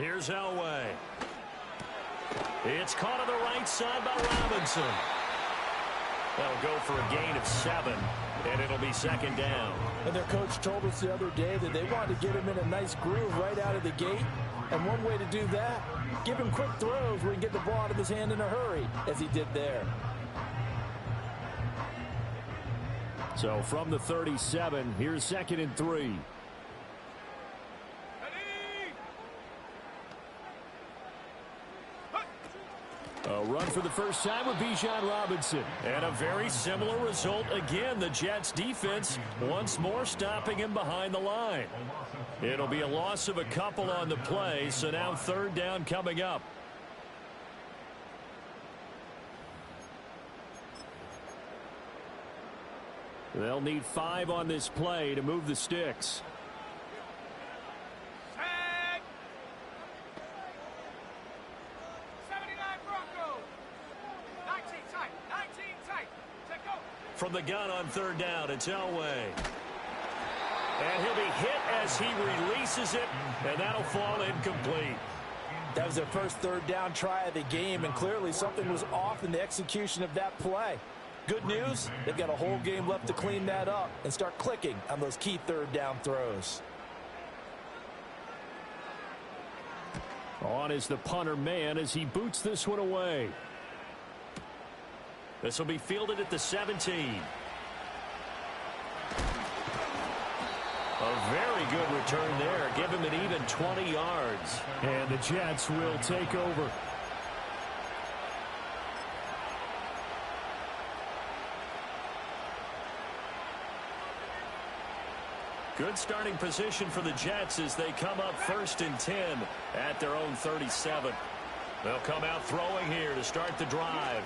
Here's Elway. It's caught on the right side by Robinson. They'll go for a gain of 7, and it'll be second down. And their coach told us the other day that they wanted to get him in a nice groove right out of the gate. And one way to do that, give him quick throws where he can get the ball out of his hand in a hurry, as he did there. So from the 37, here's 2nd and 3. A run for the first time with Bijan Robinson. And a very similar result again. The Jets defense once more stopping him behind the line. It'll be a loss of a couple on the play, so now 3rd down coming up. They'll need 5 on this play to move the sticks. From the gun on 3rd down, it's Elway. And he'll be hit as he releases it, and that'll fall incomplete. That was their first 3rd down try of the game, and clearly something was off in the execution of that play. Good news, they've got a whole game left to clean that up and start clicking on those key 3rd down throws. On is the punter man as he boots this one away. This will be fielded at the 17. A very good return there. Give him an even 20 yards. And the Jets will take over. Good starting position for the Jets as they come up 1st and 10 at their own 37. They'll come out throwing here to start the drive.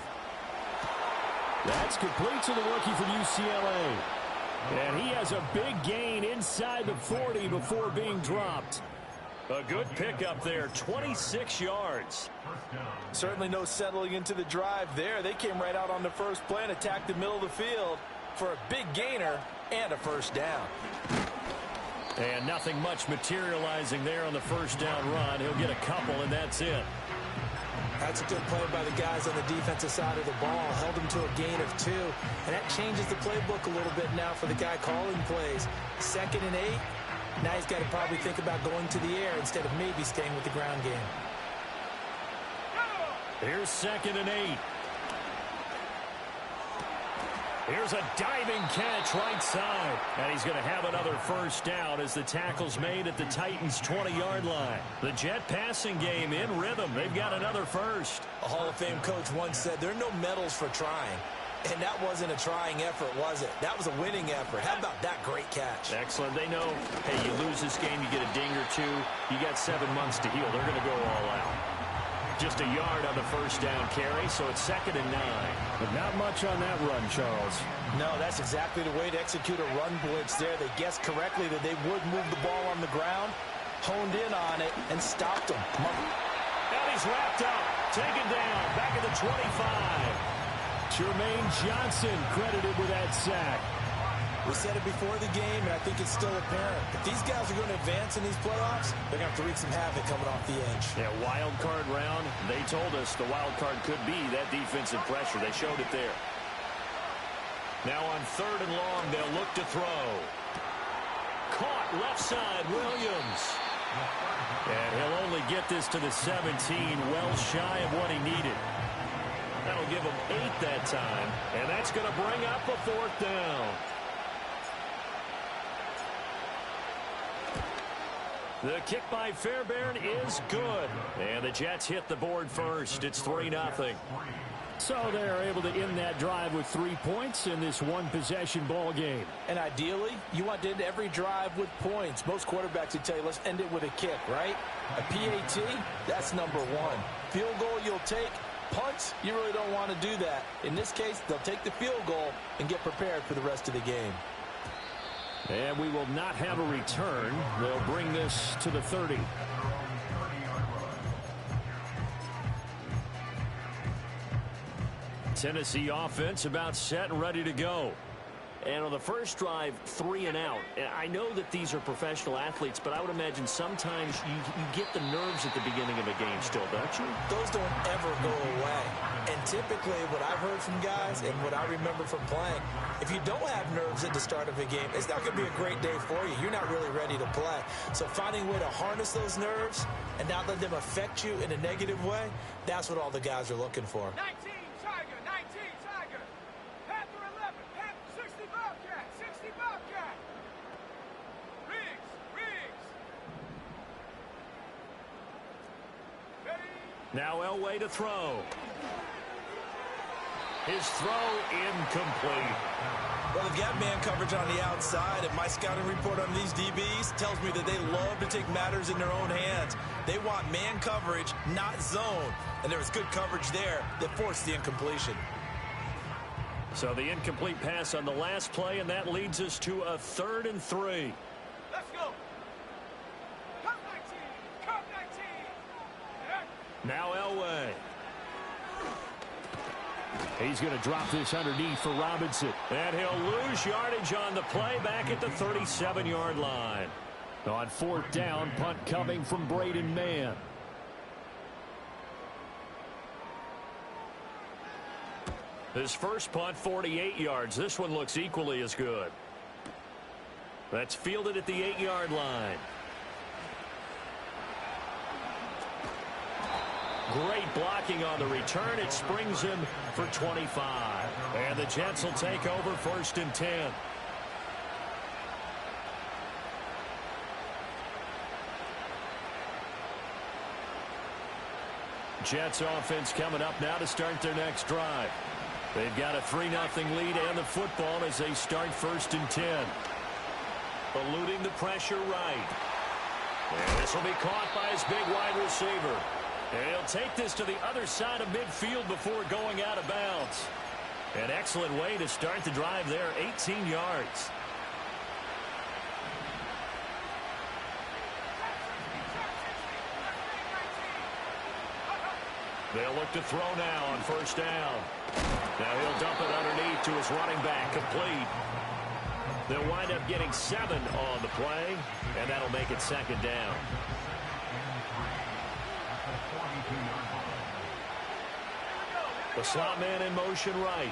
That's complete to the rookie from UCLA. And he has a big gain inside the 40 before being dropped. A good pickup there, 26 yards. Certainly no settling into the drive there. They came right out on the first play and attacked the middle of the field for a big gainer and a 1st down. And nothing much materializing there on the 1st down run. He'll get a couple, and that's it. That's a good play by the guys on the defensive side of the ball. Held him to a gain of 2. And that changes the playbook a little bit now for the guy calling plays. 2nd and 8. Now he's got to probably think about going to the air instead of maybe staying with the ground game. Here's 2nd and 8. Here's a diving catch right side. And he's going to have another 1st down as the tackle's made at the Titans' 20-yard line. The Jet passing game in rhythm. They've got another 1st. A Hall of Fame coach once said there are no medals for trying. And that wasn't a trying effort, was it? That was a winning effort. How about that great catch? Excellent. They know, hey, you lose this game, you get a ding or 2. You got 7 months to heal. They're going to go all out. Just a yard on the 1st down carry, so it's 2nd and 9. But not much on that run, Charles. No, that's exactly the way to execute a run blitz there. They guessed correctly that they would move the ball on the ground, honed in on it, and stopped them. And he's wrapped up, taken down, back at the 25. Jermaine Johnson credited with that sack. We said it before the game, and I think it's still apparent. If these guys are going to advance in these playoffs, they're going to have to wreak some havoc coming off the edge. Yeah, wild card round. They told us the wild card could be that defensive pressure. They showed it there. Now on 3rd and long, they'll look to throw. Caught left side, Williams. And he'll only get this to the 17, well shy of what he needed. That'll give him 8 that time, and that's going to bring up a 4th down. The kick by Fairbairn is good. And the Jets hit the board first. It's 3-0. So they're able to end that drive with 3 points in this one-possession ball game. And ideally, you want to end every drive with points. Most quarterbacks would tell you, let's end it with a kick, right? A PAT, that's number 1. Field goal you'll take. Punts, you really don't want to do that. In this case, they'll take the field goal and get prepared for the rest of the game. And we will not have a return. They'll bring this to the 30. Tennessee offense about set and ready to go. And on the first drive, 3 and out. I know that these are professional athletes, but I would imagine sometimes you get the nerves at the beginning of a game still, don't you? Those don't ever go away. And typically what I've heard from guys and what I remember from playing, if you don't have nerves at the start of a game, it's not going to be a great day for you. You're not really ready to play. So finding a way to harness those nerves and not let them affect you in a negative way, that's what all the guys are looking for. 19 Tiger, 19 Tiger. Panther 11, Panther 60 Bobcat, 60 Bobcat. Riggs, Riggs. Ready? Now Elway to throw. His throw incomplete. Well, they've got man coverage on the outside, and my scouting report on these DBs tells me that they love to take matters in their own hands. They want man coverage, not zone. And there was good coverage there that forced the incompletion. So the incomplete pass on the last play, and that leads us to a 3rd and 3. Let's go. Come 19, come 19. Now Elway. He's going to drop this underneath for Robinson. And he'll lose yardage on the play back at the 37-yard line. On 4th down, punt coming from Braden Mann. His first punt, 48 yards. This one looks equally as good. That's fielded at the 8-yard line. Great blocking on the return. It springs him for 25. And the Jets will take over 1st and 10. Jets offense coming up now to start their next drive. They've got a 3-0 lead and the football as they start 1st and 10. Eluding the pressure right. And this will be caught by his big wide receiver. And he'll take this to the other side of midfield before going out of bounds. An excellent way to start the drive there, 18 yards. They'll look to throw now on 1st down. Now he'll dump it underneath to his running back, complete. They'll wind up getting 7 on the play, and that'll make it 2nd down. The slot man in motion right.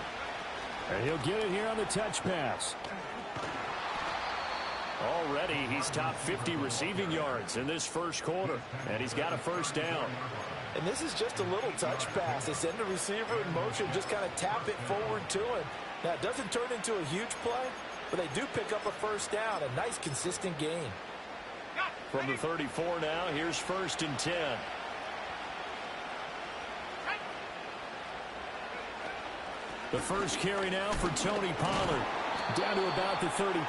And he'll get it here on the touch pass. Already he's top 50 receiving yards in this first quarter. And he's got a 1st down. And this is just a little touch pass. They send the receiver in motion, just kind of tap it forward to him. Now, it doesn't turn into a huge play, but they do pick up a 1st down. A nice, consistent gain. From the 34 now, here's 1st and 10. The first carry now for Tony Pollard. Down to about the 32.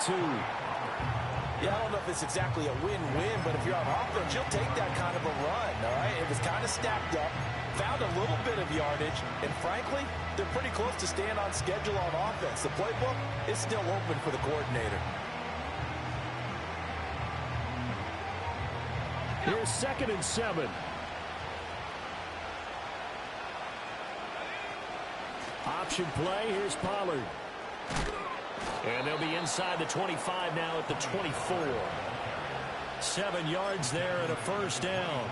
Yeah, I don't know if it's exactly a win-win, but if you're on offense, you'll take that kind of a run, all right? It was kind of stacked up, found a little bit of yardage, and frankly, they're pretty close to staying on schedule on offense. The playbook is still open for the coordinator. Here's 2nd and 7. Option play, here's Pollard. And they'll be inside the 25 now at the 24. 7 yards there and a 1st down.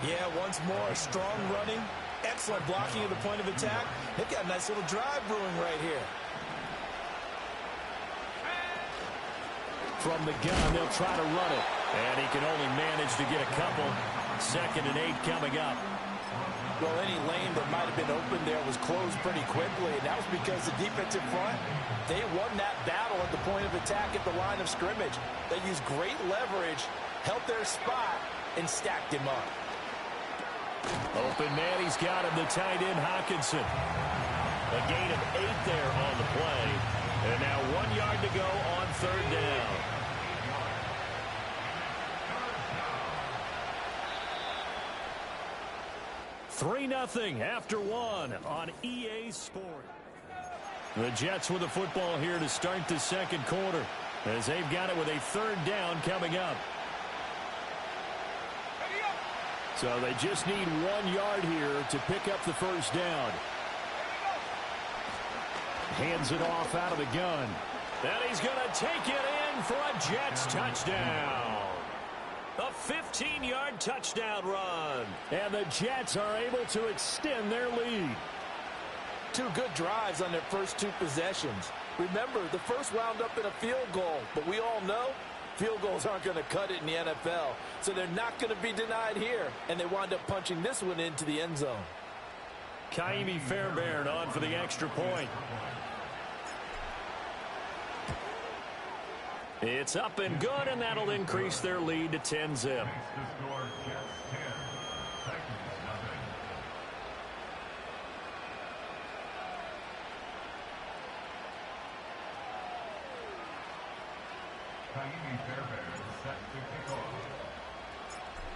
Yeah, once more, strong running, excellent blocking at the point of attack. They've got a nice little drive brewing right here. From the gun, they'll try to run it. And he can only manage to get a couple. 2nd and 8 coming up. Well, any lane that might have been open there was closed pretty quickly, and that was because the defensive front, they won that battle at the point of attack at the line of scrimmage. They used great leverage, held their spot, and stacked him up. Open man, he's got him, the tight end Hawkinson. A gain of 8 there on the play. And now 1 yard to go on 3rd down. Three 0 after 1 on EA Sport. The Jets with the football here to start the 2nd quarter as they've got it with a 3rd down coming up. So they just need 1 yard here to pick up the 1st down. Hands it off out of the gun. And he's going to take it in for a Jets touchdown. A 15-yard touchdown run. And the Jets are able to extend their lead. 2 good drives on their first 2 possessions. Remember, the first wound up in a field goal, but we all know field goals aren't going to cut it in the NFL, so they're not going to be denied here, and they wind up punching this one into the end zone. Kaimi Fairbairn on for the extra point. It's up and good, and that'll increase their lead to 10-zip.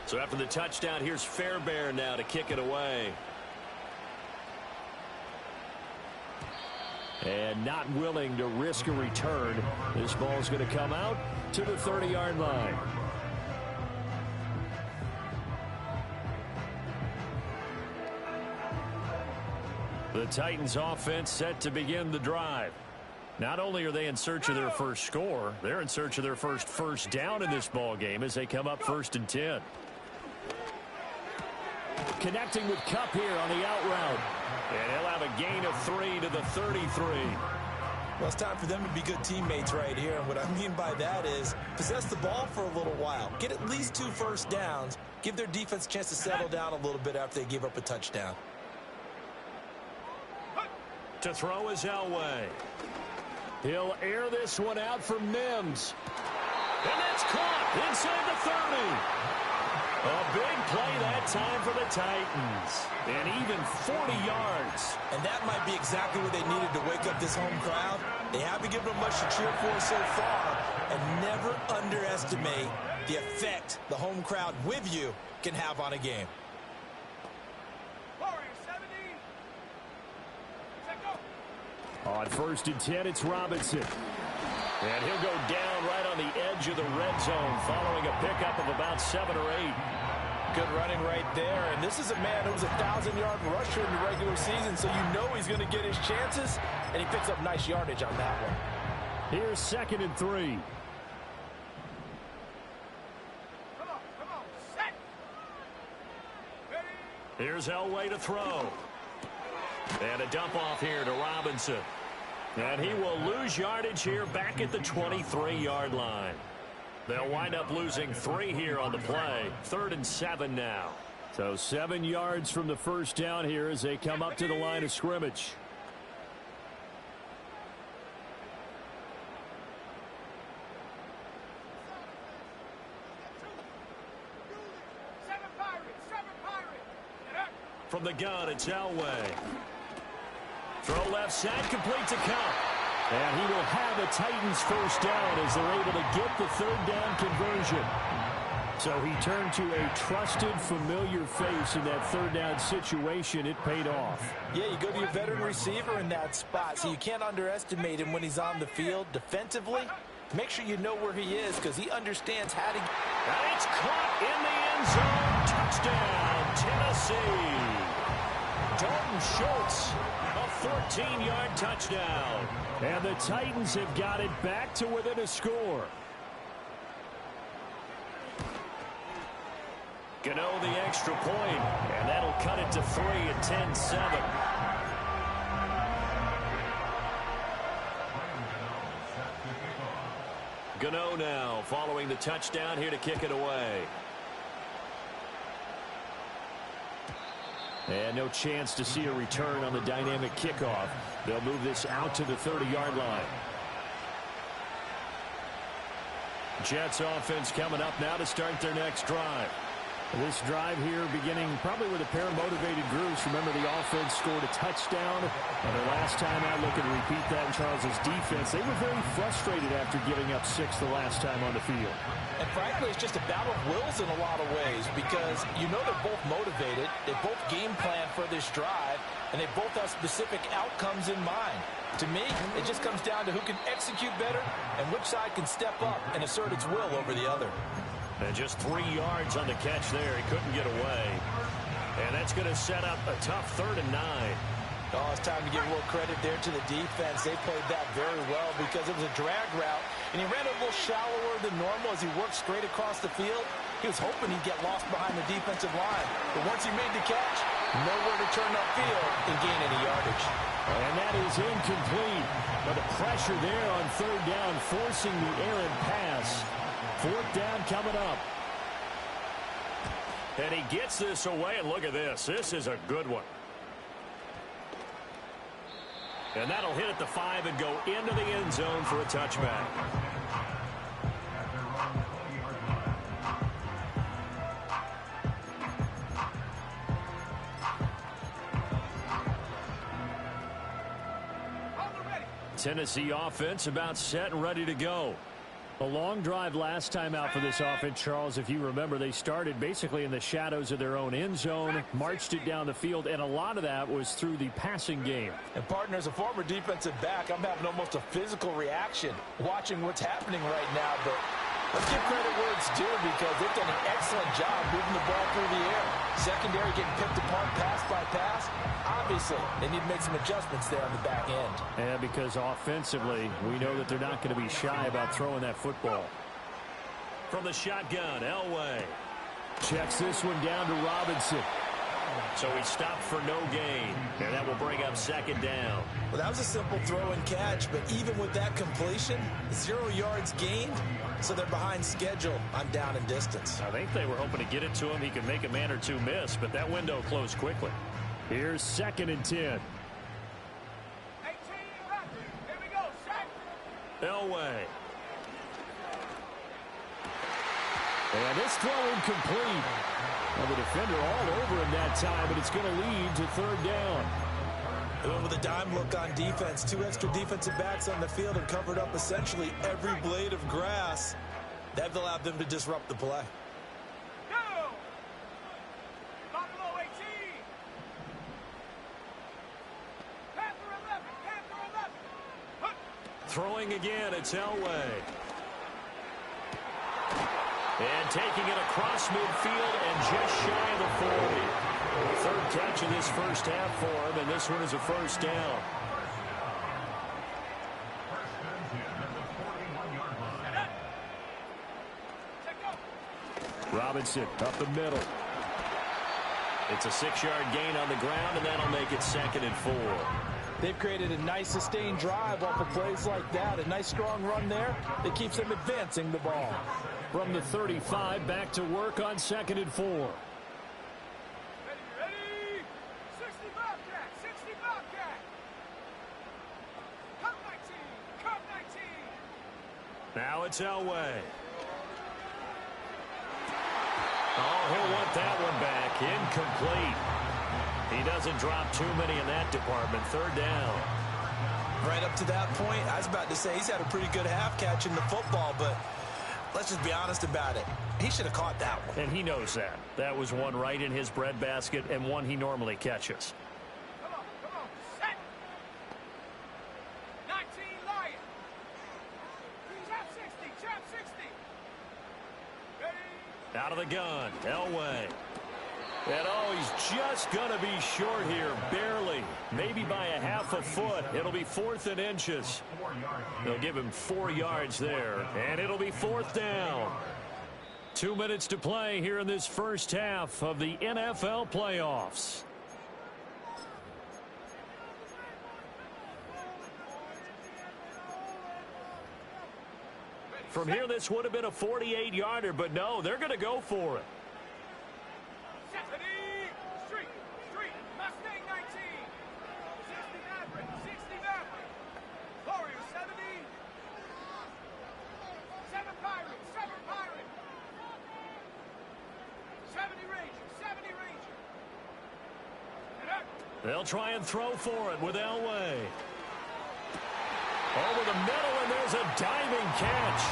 So after the touchdown, here's Fairbairn now to kick it away. And not willing to risk a return. This ball's going to come out to the 30-yard line. The Titans offense set to begin the drive. Not only are they in search of their first score, they're in search of their first down in this ball game as they come up 1st and 10. Connecting with Kupp here on the out route. And he'll have a gain of 3 to the 33. Well, it's time for them to be good teammates right here. And what I mean by that is possess the ball for a little while. Get at least 2 first downs. Give their defense a chance to settle down a little bit after they give up a touchdown. To throw is Elway. He'll air this one out for Mims. And that's caught inside the 30. A big play that time for the Titans. And even 40 yards. And that might be exactly what they needed to wake up this home crowd. They haven't given them much to cheer for so far. And never underestimate the effect the home crowd with you can have on a game. On 1st and 10, it's Robinson. And he'll go down right on the edge of the red zone following a pickup of about 7 or 8. Good running right there. And this is a man who was a 1,000-yard rusher in the regular season, so you know he's going to get his chances, and he picks up nice yardage on that one. Here's 2nd and 3. Come on, set. Ready. Here's Elway to throw. And a dump off here to Robinson. And he will lose yardage here back at the 23-yard line. They'll wind up losing 3 here on the play. 3rd and 7 now. So 7 yards from the first down here as they come up to the line of scrimmage. From the gun, it's Elway. Throw left side, complete to Kupp. And he will have the Titans first down as they're able to get the 3rd down conversion. So he turned to a trusted, familiar face in that 3rd down situation. It paid off. Yeah, you go to your veteran receiver in that spot, so you can't underestimate him when he's on the field. Defensively, make sure you know where he is because he understands how to... And it's caught in the end zone. Touchdown, Tennessee. Dalton Schultz, a 14-yard touchdown. And the Titans have got it back to within a score. Gano the extra point, and that'll cut it to 3 at 10-7. Gano now following the touchdown here to kick it away. And no chance to see a return on the dynamic kickoff. They'll move this out to the 30-yard line. Jets offense coming up now to start their next drive. This drive here beginning probably with a pair of motivated groups. Remember, the offense scored a touchdown. And the last time out, looking to repeat that in Charles's defense, they were very frustrated after giving up 6 the last time on the field. And frankly, it's just a battle of wills in a lot of ways because you know they're both motivated. They both game plan for this drive, and they both have specific outcomes in mind. To me, it just comes down to who can execute better and which side can step up and assert its will over the other. And just 3 yards on the catch there. He couldn't get away. And that's going to set up a tough 3rd and 9. Oh, it's time to give a little credit there to the defense. They played that very well because it was a drag route, and he ran a little shallower than normal as he worked straight across the field. He was hoping he'd get lost behind the defensive line, but once he made the catch, nowhere to turn upfield and gain any yardage. And that is incomplete. But the pressure there on third down, forcing the errant pass. Fourth down coming up. And he gets this away, and look at this. This is a good one. And that'll hit at the 5 and go into the end zone for a touchback. Tennessee offense about set and ready to go. A long drive last time out for this offense, Charles. If you remember, they started basically in the shadows of their own end zone, marched it down the field, and a lot of that was through the passing game. And, partner, as a former defensive back, I'm having almost a physical reaction watching what's happening right now. But let's give credit where it's due because they've done an excellent job moving the ball through the air. Secondary getting picked apart pass by pass. Obviously, they need to make some adjustments there on the back end. And because offensively, we know that they're not going to be shy about throwing that football. From the shotgun, Elway checks this one down to Robinson. So he stopped for no gain, and that will bring up second down. Well, that was a simple throw and catch, but even with that completion, 0 yards gained, so they're behind schedule on down and distance. I think they were hoping to get it to him. He could make a man or two miss, but that window closed quickly. Here's 2nd and 10. 18 left. Here we go. Set. Elway. And this throw incomplete. Well, the defender all over him that time, but it's going to lead to third down. They went with a dime look on defense. 2 extra defensive backs on the field and covered up essentially every blade of grass. That allowed them to disrupt the play. Go. Buffalo 18. Panther 11. Panther 11. Throwing again, it's Elway. And taking it across midfield and just shy of the 40. Third catch of this first half for him, and this one is a first down. Robinson up the middle. It's a 6-yard gain on the ground, and that'll make it 2nd and 4. They've created a nice sustained drive off of plays like that. A nice strong run there that keeps them advancing the ball. From the 35, back to work on 2nd and 4. Ready, ready. 60 Bobcat. 60 Bobcat. Cut 19. Cut 19. Now it's Elway. Oh, he'll want that one back. Incomplete. He doesn't drop too many in that department. Third down. Right up to that point, I was about to say he's had a pretty good half catching the football, but let's just be honest about it. He should have caught that one. And he knows that. That was one right in his breadbasket and one he normally catches. Come on. Set. 19 Lion. Chop 60. Chop 60. Ready. Out of the gun, Elway. And oh, he's just going to be short here, barely. Maybe by a half a foot. It'll be 4th and inches. They'll give him 4 yards there, and it'll be 4th down. 2 minutes to play here in this first half of the NFL playoffs. From here, this would have been a 48-yarder, but no, they're going to go for it. Street. Mustang 19. 60 Maverick. 60 Maverick. Warrior 70. 7 Pirate. 7 Pirate. 70 Ranger. 70 Ranger. Get up. They'll try and throw for it with Elway. Over the middle, and there's a diving catch.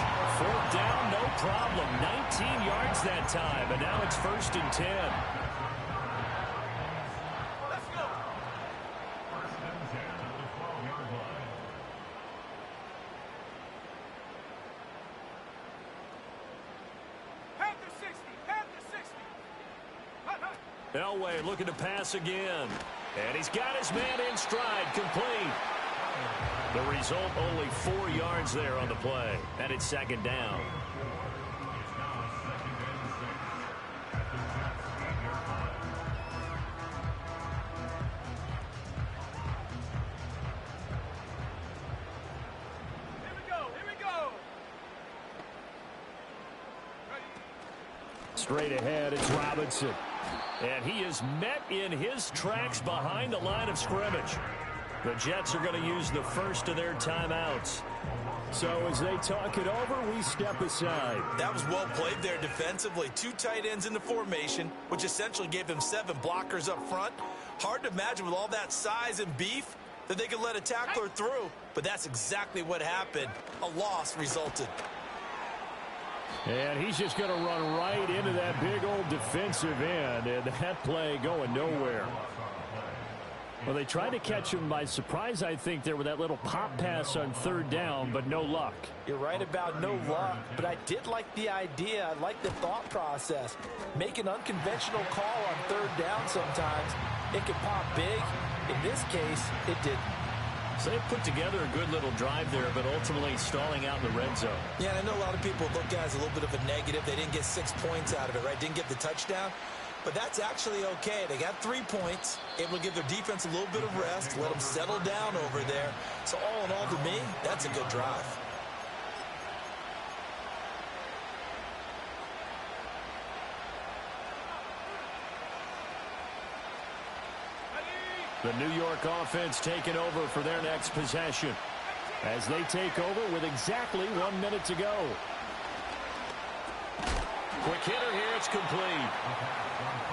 4th down, no problem. 19 yards that time, and now it's 1st and 10. Let's go. Panther 60. Panther 60. Hut. Elway looking to pass again. And he's got his man in stride, complete. The result, only 4 yards there on the play. And it's second down. Straight ahead, it's Robinson. And he is met in his tracks behind the line of scrimmage. The Jets are going to use the first of their timeouts. So as they talk it over, we step aside. That was well played there defensively. 2 tight ends in the formation, which essentially gave them 7 blockers up front. Hard to imagine with all that size and beef that they could let a tackler through. But that's exactly what happened. A loss resulted. And he's just going to run right into that big old defensive end. And that play going nowhere. Well, they tried to catch him by surprise, I think, there with that little pop pass on 3rd down, but no luck. You're right about no luck, but I did like the idea. I like the thought process. Make an unconventional call on 3rd down sometimes. It can pop big. In this case, it didn't. So they put together a good little drive there, but ultimately stalling out in the red zone. Yeah, and I know a lot of people look at it as a little bit of a negative. They didn't get 6 points out of it, right? Didn't get the touchdown. But that's actually okay. They got 3 points, able to give their defense a little bit of rest, let them settle down over there. So all in all, to me, that's a good drive. The New York offense taking over for their next possession as they take over with exactly 1 minute to go. Quick hitter here, it's complete.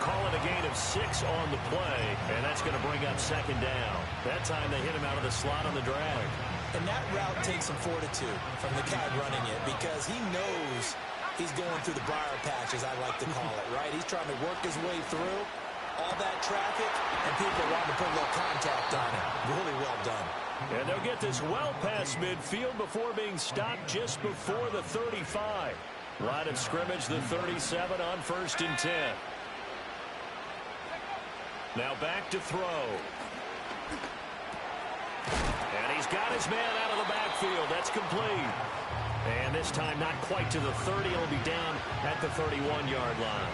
Call it a gain of 6 on the play, and that's going to bring up second down. That time they hit him out of the slot on the drag. And that route takes some fortitude from the guy running it because he knows he's going through the briar patch, as I like to call it, right? He's trying to work his way through all that traffic, and people want to put a little contact on it. Really well done. And they'll get this well past midfield before being stopped just before the 35. Line of scrimmage, the 37 on 1st and 10. Now back to throw. And he's got his man out of the backfield. That's complete. And this time not quite to the 30. It'll be down at the 31-yard line.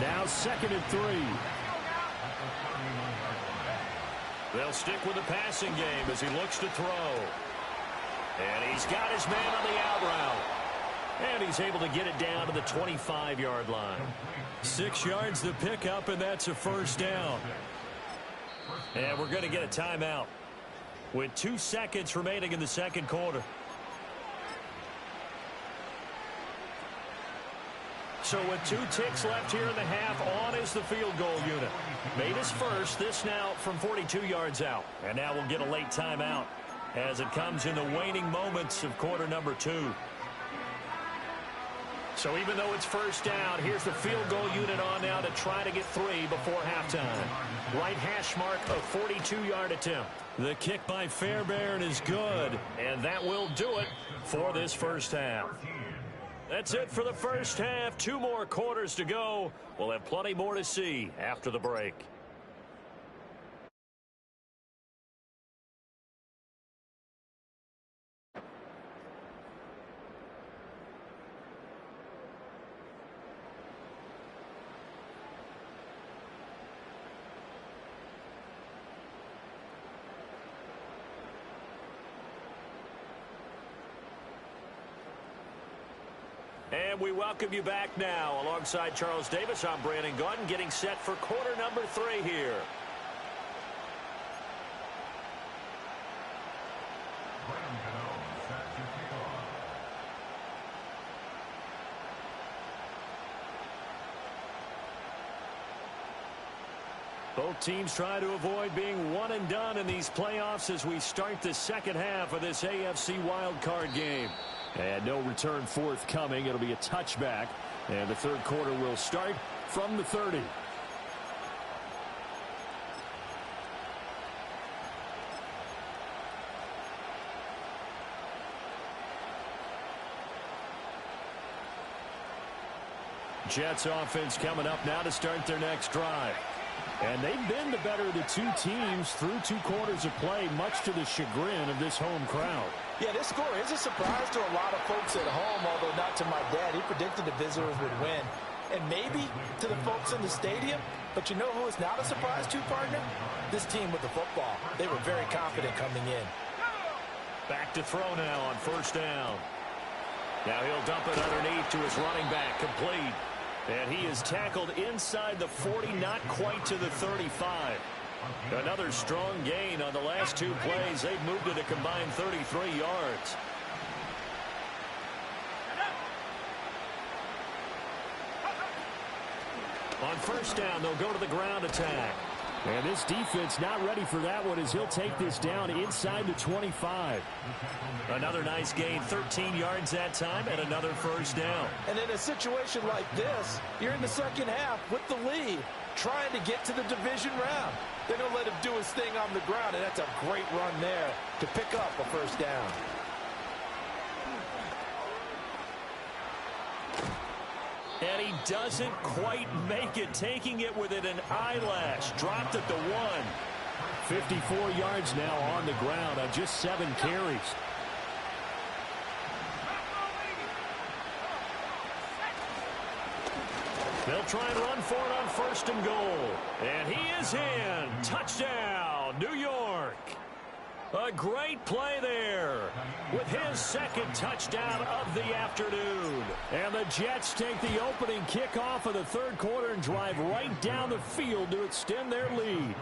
Now 2nd and 3. They'll stick with the passing game as he looks to throw. And he's got his man on the out route. And he's able to get it down to the 25-yard line. 6 yards to pick up, and that's a 1st down. And we're going to get a timeout with 2 seconds remaining in the 2nd quarter. So with 2 ticks left here in the half, on is the field goal unit. Made his first, this now from 42 yards out. And now we'll get a late timeout as it comes in the waning moments of quarter number 2. So even though it's 1st down, here's the field goal unit on now to try to get 3 before halftime. Right hash mark, a 42-yard attempt. The kick by Fairbairn is good. And that will do it for this 1st half. That's it for the 1st half. 2 more quarters to go. We'll have plenty more to see after the break. And we welcome you back now. Alongside Charles Davis, I'm Brandon Gaudin, getting set for quarter number 3 here. Both teams try to avoid being one and done in these playoffs as we start the 2nd half of this AFC wildcard game. And no return forthcoming. It'll be a touchback. And the 3rd quarter will start from the 30. Jets offense coming up now to start their next drive. And they've been the better of the two teams through 2 quarters of play, much to the chagrin of this home crowd. Yeah, this score is a surprise to a lot of folks at home, although not to my dad. He predicted the visitors would win. And maybe to the folks in the stadium. But you know who is not a surprise to, partner? This team with the football. They were very confident coming in. Back to throw now on first down. Now he'll dump it underneath to his running back, complete. And he is tackled inside the 40, not quite to the 35. Another strong gain on the last 2 plays. They've moved it a combined 33 yards. On first down, they'll go to the ground attack. And this defense not ready for that one as he'll take this down inside the 25. Another nice gain, 13 yards that time, and another first down. And in a situation like this, you're in the second half with the lead, trying to get to the division round. They're going to let him do his thing on the ground, and that's a great run there to pick up a first down. And he doesn't quite make it, taking it within an eyelash. Dropped at the 1. 54 yards now on the ground on just 7 carries. They'll try and run for it on first and goal. And he is in. Touchdown, New York. A great play there with his second touchdown of the afternoon. And the Jets take the opening kickoff of the 3rd quarter and drive right down the field to extend their lead.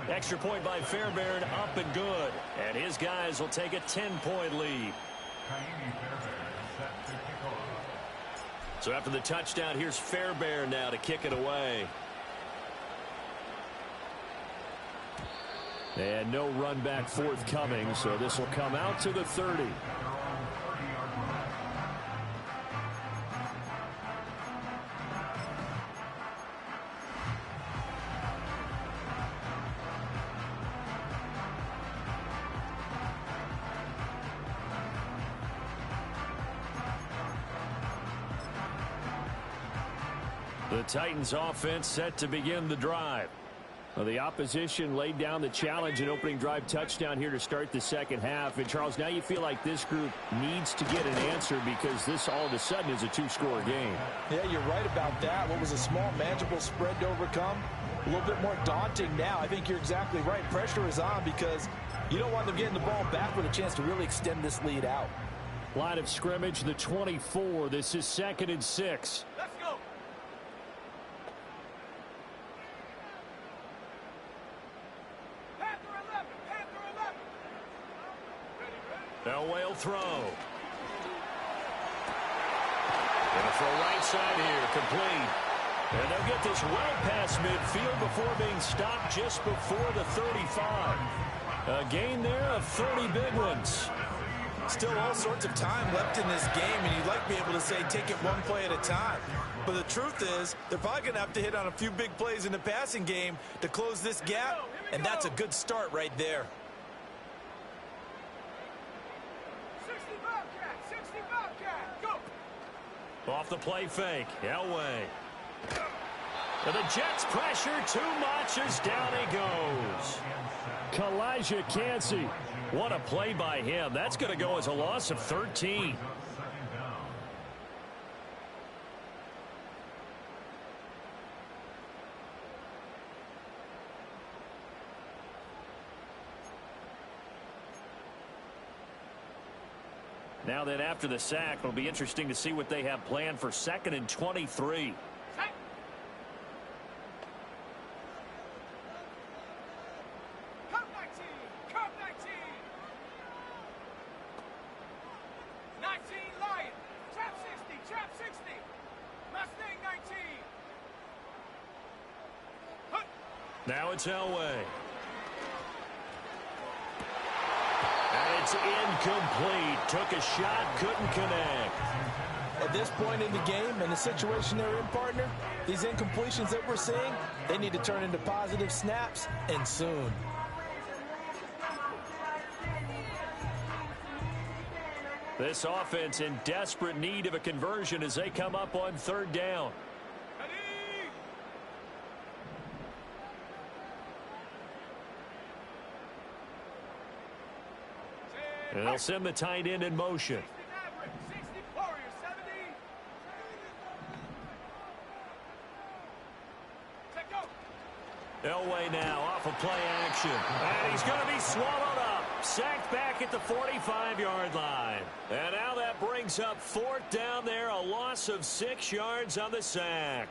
Extra point by Fairbairn, up and good. And his guys will take a 10-point lead. So after the touchdown, here's Fairbairn now to kick it away. And no run back forthcoming, so this will come out to the 30. The Titans offense set to begin the drive. Well, the opposition laid down the challenge and opening drive touchdown here to start the second half. And, Charles, now you feel like this group needs to get an answer because this all of a sudden is a 2-score game. Yeah, you're right about that. What was a small, manageable spread to overcome, a little bit more daunting now. I think you're exactly right. Pressure is on because you don't want them getting the ball back with a chance to really extend this lead out. Line of scrimmage, the 24. This is 2nd and 6. Let's go. Elway will throw. Gonna throw right side here, complete. And they'll get this well past midfield before being stopped just before the 35. A gain there of 30 big ones. Still all sorts of time left in this game, and you'd like to be able to say take it one play at a time. But the truth is, they're probably going to have to hit on a few big plays in the passing game to close this gap, and that's a good start right there. 60 Bobcat, go! Off the play fake, Elway. And the Jets pressure too much as down he goes. Kalijah Cansey. What a play by him. That's going to go as a loss of 13. Now then, after the sack, it'll be interesting to see what they have planned for 2nd and 23. Set. Cut 19. Cut 19. 19 Lion. Trap 60. Trap 60. Mustang 19. Hut. Now it's Elway. And it's incomplete. Took a shot, couldn't connect. At this point in the game and the situation they're in, partner, these incompletions that we're seeing, they need to turn into positive snaps, and soon. This offense in desperate need of a conversion as they come up on 3rd down. Ready. And they'll send the tight end in motion. 60 Warriors, 70. Set go. Elway now off of play action. And he's going to be swallowed up. Sacked back at the 45-yard line. And now that brings up 4th down there. A loss of 6 yards on the sack.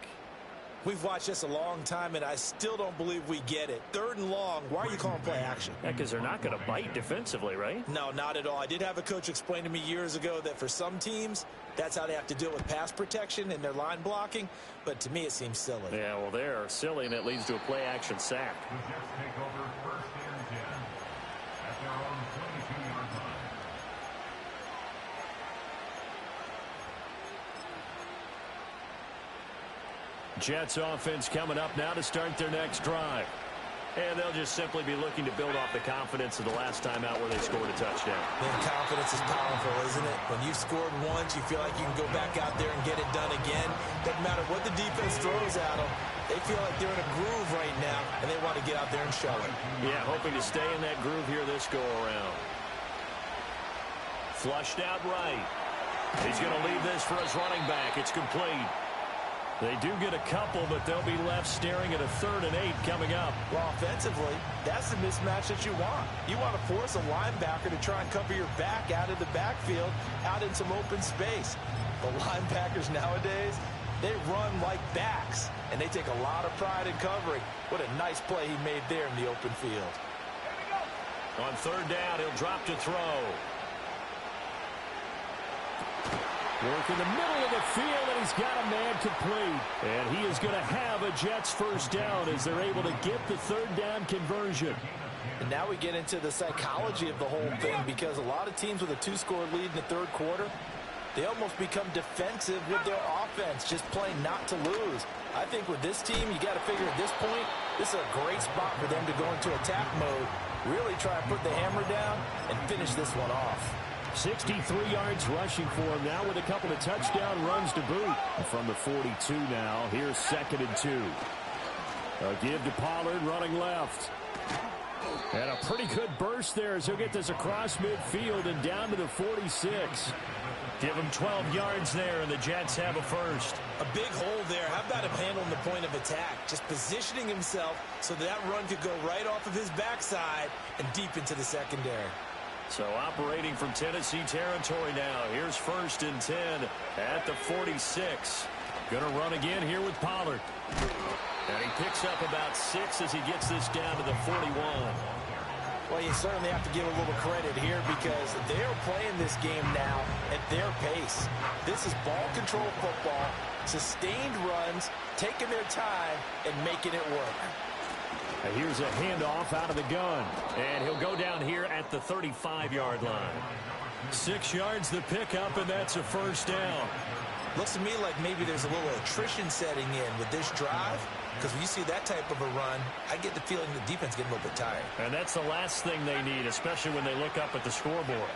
We've watched this a long time, and I still don't believe we get it. 3rd and long. Why are you calling play action? Yeah, because they're not going to bite defensively, right? No, not at all. I did have a coach explain to me years ago that for some teams, that's how they have to deal with pass protection and their line blocking. But to me, it seems silly. Yeah, well, they're silly, and it leads to a play action sack. Jets offense coming up now to start their next drive. And they'll just simply be looking to build off the confidence of the last time out where they scored a touchdown. Man, confidence is powerful, isn't it? When you've scored once, you feel like you can go back out there and get it done again. Doesn't matter what the defense throws at them. They feel like they're in a groove right now, and they want to get out there and show it. Yeah, hoping to stay in that groove here this go-around. Flushed out right. He's going to leave this for his running back. It's complete. They do get a couple, but they'll be left staring at a 3rd and 8 coming up. Well, offensively, that's the mismatch that you want. You want to force a linebacker to try and cover your back out of the backfield, out in some open space. The linebackers nowadays, they run like backs, and they take a lot of pride in covering. What a nice play he made there in the open field. On 3rd down, he'll drop to throw. Work in the middle of the field, and he's got a man complete. And he is going to have a Jets 1st down as they're able to get the 3rd down conversion. And now we get into the psychology of the whole thing, because a lot of teams with a 2-score lead in the 3rd quarter, they almost become defensive with their offense, just playing not to lose. I think with this team, you got to figure at this point, this is a great spot for them to go into attack mode, really try and put the hammer down and finish this one off. 63 yards rushing for him now with a couple of touchdown runs to boot. From the 42 now, here's 2nd and 2. A give to Pollard running left. And a pretty good burst there as he'll get this across midfield and down to the 46. Give him 12 yards there, and the Jets have a 1st. A big hole there. How about him handling the point of attack? Just positioning himself so that run could go right off of his backside and deep into the secondary. So operating from Tennessee territory now. Here's 1st and 10 at the 46. Going to run again here with Pollard. And he picks up about 6 as he gets this down to the 41. Well, you certainly have to give a little credit here because they're playing this game now at their pace. This is ball control football, sustained runs, taking their time, and making it work. Here's a handoff out of the gun. And he'll go down here at the 35-yard line. 6 yards the pickup, and that's a 1st down. Looks to me like maybe there's a little attrition setting in with this drive, because when you see that type of a run, I get the feeling the defense getting a little bit tired. And that's the last thing they need, especially when they look up at the scoreboard.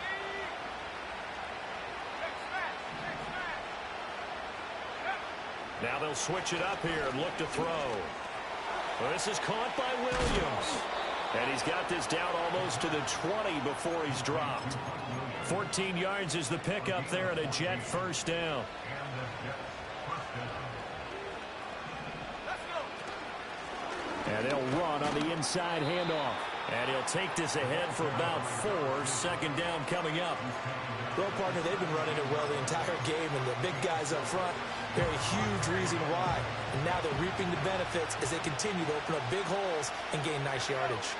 Now they'll switch it up here and look to throw. Well, this is caught by Williams. And he's got this down almost to the 20 before he's dropped. 14 yards is the pickup there, and a Jet 1st down. And they'll run on the inside handoff. And he'll take this ahead for about 4. 2nd down coming up. Well, partner, they've been running it well the entire game, and the big guys up front, they're a huge reason why. And now they're reaping the benefits as they continue to open up big holes and gain nice yardage.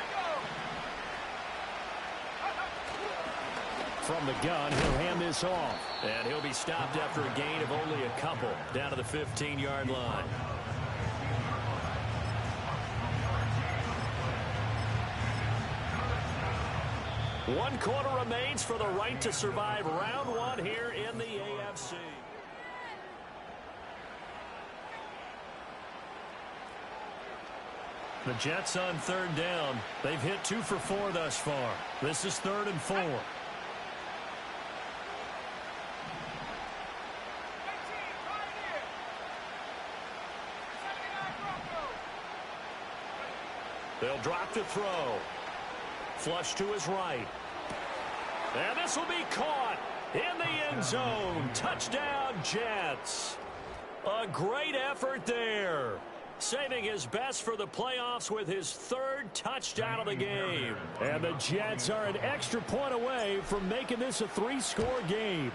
From the gun, he'll hand this off. And he'll be stopped after a gain of only a couple down to the 15-yard line. One quarter remains for the right to survive round 1 here in the AFC. The Jets on 3rd down. They've hit 2 for 4 thus far. This is 3rd and 4. They'll drop to throw. Flush to his right. And this will be caught in the end zone. Touchdown, Jets. A great effort there. Saving his best for the playoffs with his third touchdown of the game. And the Jets are an extra point away from making this a 3-score game.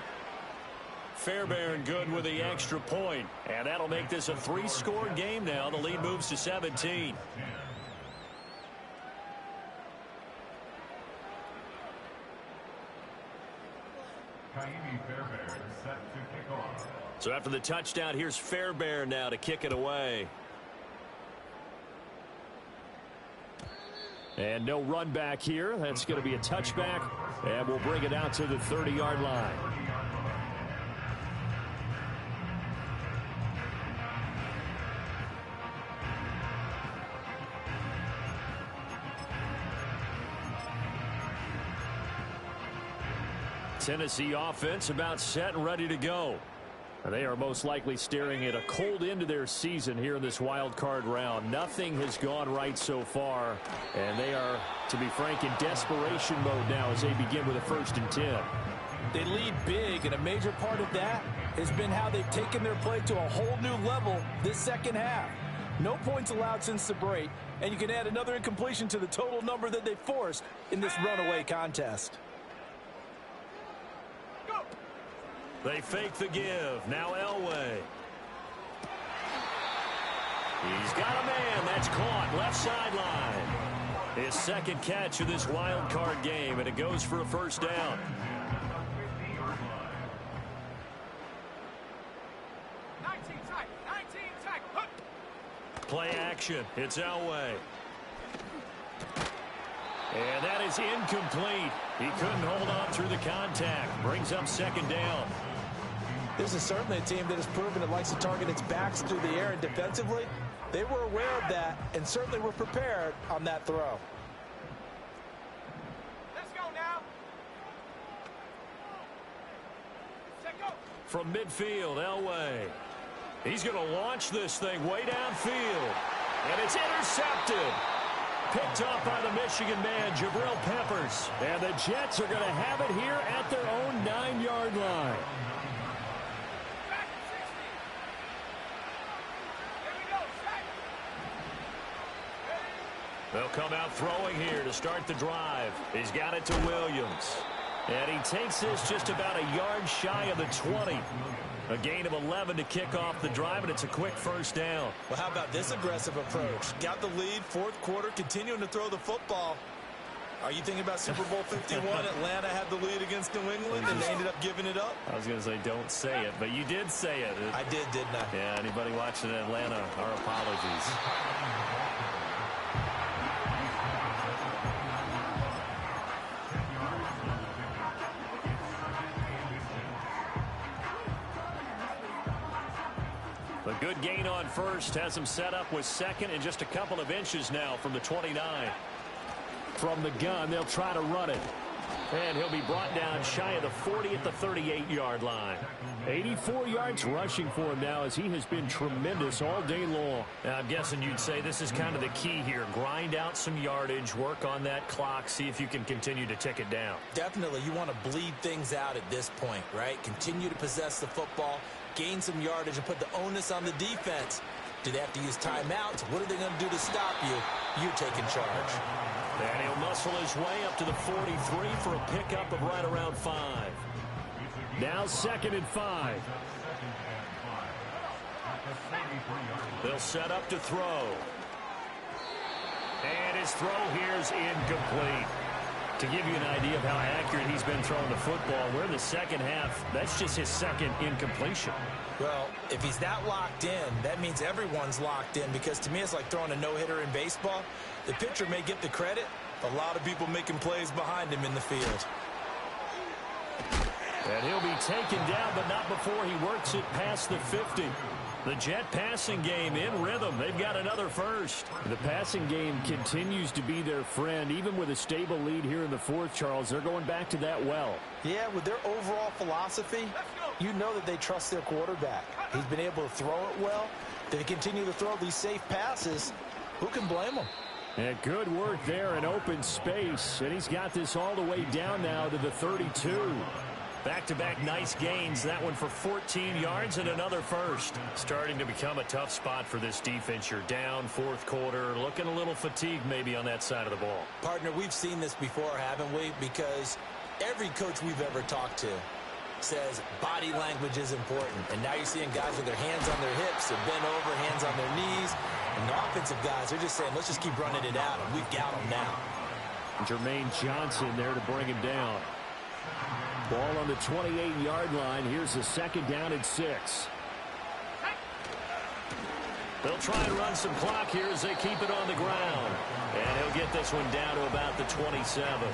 Fairbairn good with the extra point. And that'll make this a 3-score game now. The lead moves to 17. So after the touchdown, here's Fairbairn now to kick it away. And no run back here. That's going to be a touchback. And we'll bring it out to the 30-yard line. Tennessee offense about set and ready to go. They are most likely staring at a cold end to their season here in this wild card round. Nothing has gone right so far, and they are, to be frank, in desperation mode now as they begin with a 1st and 10. They lead big, and a major part of that has been how they've taken their play to a whole new level this second half. No points allowed since the break, and you can add another incompletion to the total number that they forced in this runaway contest. They fake the give. Now Elway. He's got a man. That's caught. Left sideline. His second catch of this wild card game, and it goes for a 1st down. 19 tack. Play action. It's Elway. And that is incomplete. He couldn't hold on through the contact. Brings up 2nd down. This is certainly a team that has proven it likes to target its backs through the air, and defensively, they were aware of that and certainly were prepared on that throw. Let's go now. Set go. From midfield, Elway. He's going to launch this thing way downfield. And it's intercepted. Picked up by the Michigan man, Jabril Peppers. And the Jets are going to have it here at their own 9-yard line. Back to 60. Here we go. Set. They'll come out throwing here to start the drive. He's got it to Williams. And he takes this just about a yard shy of the 20. A gain of 11 to kick off the drive, and it's a quick 1st down. Well, how about this aggressive approach? Got the lead, 4th quarter, continuing to throw the football. Are you thinking about Super Bowl 51? Atlanta had the lead against New England, and they ended up giving it up? I was going to say don't say it, but you did say it. I did, didn't I? Yeah, anybody watching Atlanta, our apologies. A good gain on 1st has him set up with 2nd and just a couple of inches now from the 29. From the gun, they'll try to run it. And he'll be brought down shy of the 40 at the 38-yard line. 84 yards rushing for him now as he has been tremendous all day long. Now, I'm guessing you'd say this is kind of the key here. Grind out some yardage, work on that clock, see if you can continue to tick it down. Definitely. You want to bleed things out at this point, right? Continue to possess the football, gain some yardage, and put the onus on the defense. Do they have to use timeouts? What are they going to do to stop you? You're taking charge. And he'll muscle his way up to the 43 for a pickup of right around 5. Now 2nd and 5. They'll set up to throw. And his throw here is incomplete. To give you an idea of how accurate he's been throwing the football, we're in the second half. That's just his 2nd incompletion. Well, if he's that locked in, that means everyone's locked in, because to me it's like throwing a no-hitter in baseball. The pitcher may get the credit, a lot of people making plays behind him in the field. And he'll be taken down, but not before he works it past the 50. The Jet passing game in rhythm. They've got another 1st. The passing game continues to be their friend. Even with a stable lead here in the 4th, Charles, they're going back to that well. Yeah, with their overall philosophy, you know that they trust their quarterback. He's been able to throw it well. They continue to throw these safe passes. Who can blame them? And good work there in open space. And he's got this all the way down now to the 32. Back-to-back nice gains. That one for 14 yards and another first. Starting to become a tough spot for this defense. You're down fourth quarter. Looking a little fatigued maybe on that side of the ball. Partner, we've seen this before, haven't we? Because every coach we've ever talked to says body language is important. And now you're seeing guys with their hands on their hips, they're bent over, hands on their knees. And the offensive guys are just saying, let's just keep running it out, and we've got them now. Jermaine Johnson there to bring him down. Ball on the 28-yard line. Here's a second down and 6. They'll try and run some clock here as they keep it on the ground. And he'll get this one down to about the 27.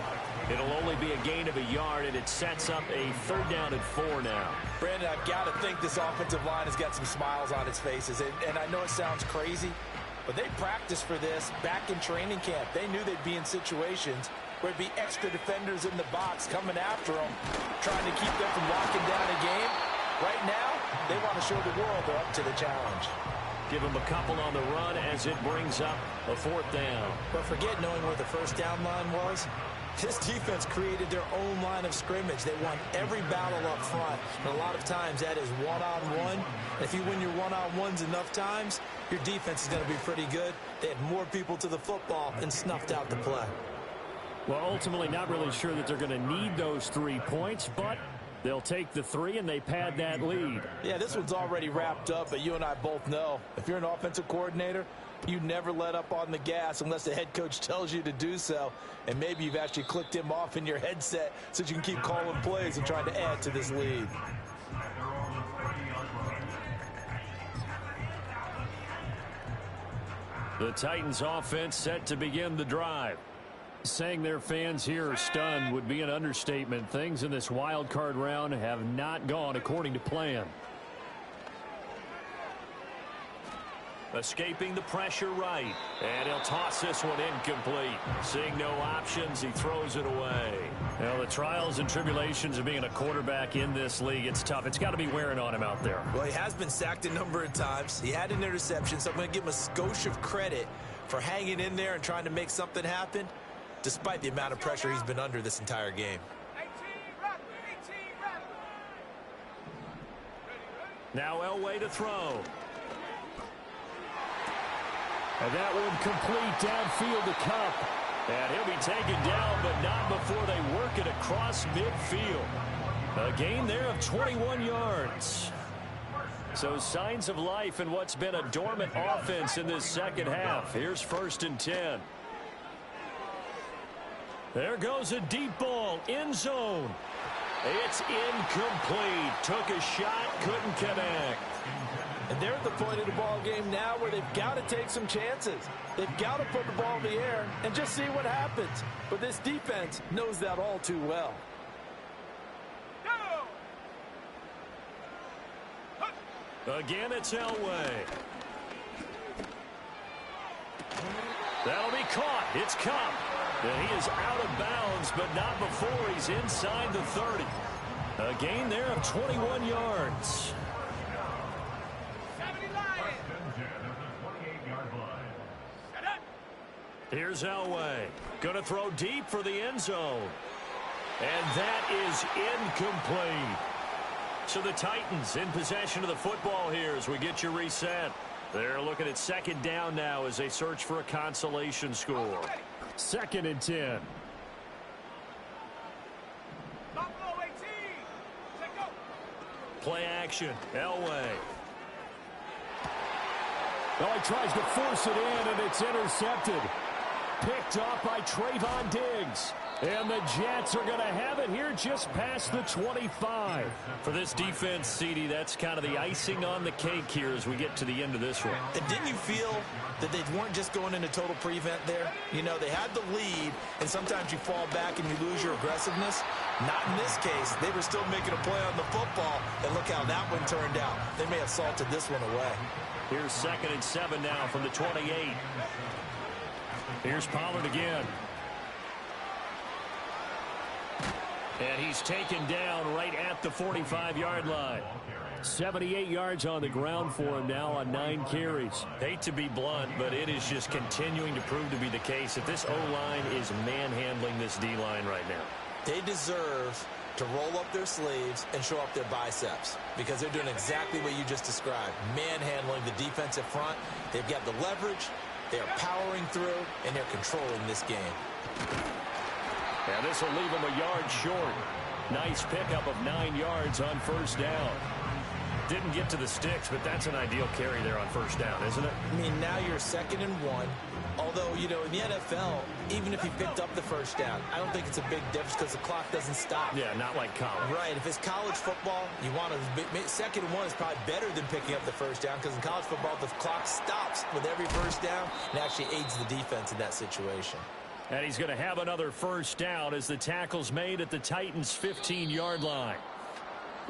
It'll only be a gain of a yard, and it sets up a third down and 4 now. Brandon, I've got to think this offensive line has got some smiles on its faces. And I know it sounds crazy, but they practiced for this back in training camp. They knew they'd be in situations where it'd be extra defenders in the box coming after them, trying to keep them from locking down a game. Right now, they want to show the world they're up to the challenge. Give them a couple on the run as it brings up a fourth down. But forget knowing where the first down line was. This defense created their own line of scrimmage. They won every battle up front. And a lot of times that is one-on-one. If you win your one-on-ones enough times, your defense is going to be pretty good. They had more people to the football and snuffed out the play. Well, ultimately not really sure that they're going to need those 3 points, but they'll take the 3 and they pad that lead. Yeah, this one's already wrapped up, but you and I both know if you're an offensive coordinator, you never let up on the gas unless the head coach tells you to do so. And maybe you've actually clicked him off in your headset so you can keep calling plays and trying to add to this lead. The Titans offense set to begin the drive. Saying their fans here are stunned would be an understatement. Things in this wild card round have not gone according to plan. Escaping the pressure right. And he'll toss this one incomplete. Seeing no options, he throws it away. Well, the trials and tribulations of being a quarterback in this league, it's tough. It's got to be wearing on him out there. Well, he has been sacked a number of times. He had an interception, so I'm going to give him a skosh of credit for hanging in there and trying to make something happen, despite the amount of pressure he's been under this entire game. Now Elway to throw. And that one complete downfield to Cup. And he'll be taken down, but not before they work it across midfield. A gain there of 21 yards. So signs of life in what's been a dormant offense in this second half. Here's 1st and 10. There goes a deep ball, end zone. It's incomplete. Took a shot, couldn't connect. And they're at the point of the ball game now where they've got to take some chances. They've got to put the ball in the air and just see what happens. But this defense knows that all too well. Again, it's Elway. That'll be caught. It's Cup. And he is out of bounds, but not before he's inside the 30. A gain there of 21 yards. Here's Elway. Going to throw deep for the end zone. And that is incomplete. So the Titans in possession of the football here as we get you reset. They're looking at second down now as they search for a consolation score. 2nd and 10. Play action. Elway. Oh, he tries to force it in, and it's intercepted. Picked off by Trayvon Diggs. And the Jets are going to have it here just past the 25. For this defense, CD, that's kind of the icing on the cake here as we get to the end of this one. And didn't you feel that they weren't just going into total prevent there? You know, they had the lead, and sometimes you fall back and you lose your aggressiveness. Not in this case. They were still making a play on the football, and look how that one turned out. They may have salted this one away. Here's 2nd and 7 now from the 28. Here's Pollard again. And he's taken down right at the 45-yard line. 78 yards on the ground for him now on 9 carries. Hate to be blunt, but it is just continuing to prove to be the case that this O-line is manhandling this D-line right now. They deserve to roll up their sleeves and show up their biceps because they're doing exactly what you just described, manhandling the defensive front. They've got the leverage, they're powering through, and they're controlling this game. And this will leave them a yard short. Nice pickup of 9 yards on first down. Didn't get to the sticks, but that's an ideal carry there on first down, isn't it? I mean, now you're 2nd and 1. Although, you know, in the NFL, even if you picked up the first down, I don't think it's a big difference because the clock doesn't stop. Yeah, not like college. Right. If it's college football, you want to 2nd and 1 is probably better than picking up the first down because in college football, the clock stops with every first down and actually aids the defense in that situation. And he's going to have another first down as the tackle's made at the Titans' 15-yard line.